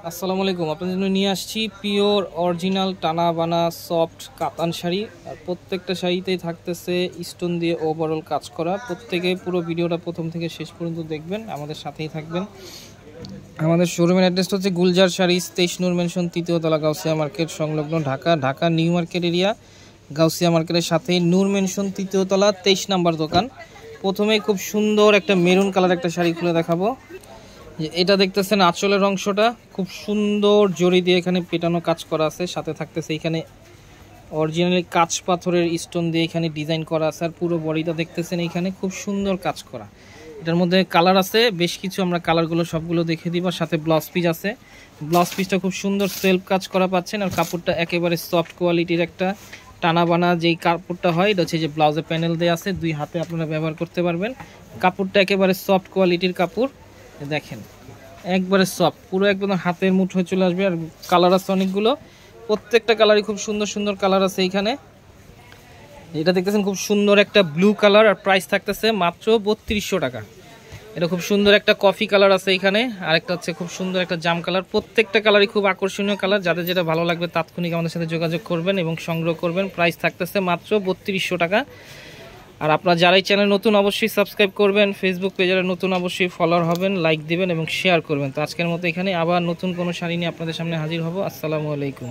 আসসালামু আলাইকুম। আপনাদের জন্য নিয়ে আসছি পিওর অরিজিনাল টানা বানা সফট কাতান শাড়ি। আর প্রত্যেকটা শাড়িতেই থাকতেছে স্টোন দিয়ে ওভারঅল কাজ করা। প্রত্যেকে পুরো ভিডিওটা প্রথম থেকে শেষ পর্যন্ত দেখবেন, আমাদের সাথেই থাকবেন। আমাদের শোরুমের অ্যাড্রেসটা হচ্ছে গুলজার শাড়িজ, 23 নূর মেনশন, 3য় তলা, গাউসিয়া মার্কেট সংলগ্ন, Dhaka. Dhaka new market area, Gausia মার্কেটের সাথেই নূর মেনশন, 3য় তলা, 23 নাম্বার দোকান। প্রথমেই খুব সুন্দর একটা মেরুন কালার একটা শাড়ি খুলে দেখাবো। এটা দেখতেছেন আঁচলের অংশটা খুব সুন্দর জড়ি দিয়ে এখানে পেটানো কাজ করা আছে, সাথে থাকতেছে এখানে অরিজিনালি কাঁচ পাথরের স্টোন দিয়ে এখানে ডিজাইন করা আছে। আর পুরো বডিটা দেখতেছেন এখানে খুব সুন্দর কাজ করা। এটার মধ্যে কালার আছে বেশ কিছু, আমরা কালারগুলো সবগুলো দেখে দিব। সাথে ব্লাউজ পিস আছে, ব্লাউজ পিসটা খুব সুন্দর সেলফ কাজ করা পাচ্ছেন। আর কাপড়টা একেবারে সফট কোয়ালিটির একটা টানা বানা যেই কাপড়টা হয়, এটা হচ্ছে যে ব্লাউজে প্যানেল দেওয়া আছে, দুই হাতে আপনারা ব্যবহার করতে পারবেন। কাপড়টা একেবারে সফট কোয়ালিটির কাপড়, দেখেন একবারে সফট, পুরো একদম হাতের মুঠোয় চলে আসবে। আর কালার আছে অনেকগুলো, প্রত্যেকটা কালারই খুব সুন্দর সুন্দর কালার আছে এইখানে। এটা দেখতেছেন খুব সুন্দর একটা ব্লু কালার, আর প্রাইস থাকতেছে মাত্র 3200 টাকা। এটা খুব সুন্দর একটা কফি কালার আছে এখানে, আরেকটা হচ্ছে খুব সুন্দর একটা জাম কালার। প্রত্যেকটা কালারই খুব আকর্ষণীয় কালার, যাদের যেটা ভালো লাগবে তাৎক্ষণিক আমাদের সাথে যোগাযোগ করবেন এবং সংগ্রহ করবেন। প্রাইস থাকতেছে মাত্র 3200 টাকা। আর আপনারা যারাই চ্যানেল নতুন অবশ্যই সাবস্ক্রাইব করবেন, ফেসবুক পেজে নতুন অবশ্যই ফলোয়ার হবেন, লাইক দিবেন এবং শেয়ার করবেন। তো আজকের মতো এখানে আবার নতুন কোনো শাড়ি নিয়ে আপনাদের সামনে হাজির হব। আসসালামু আলাইকুম।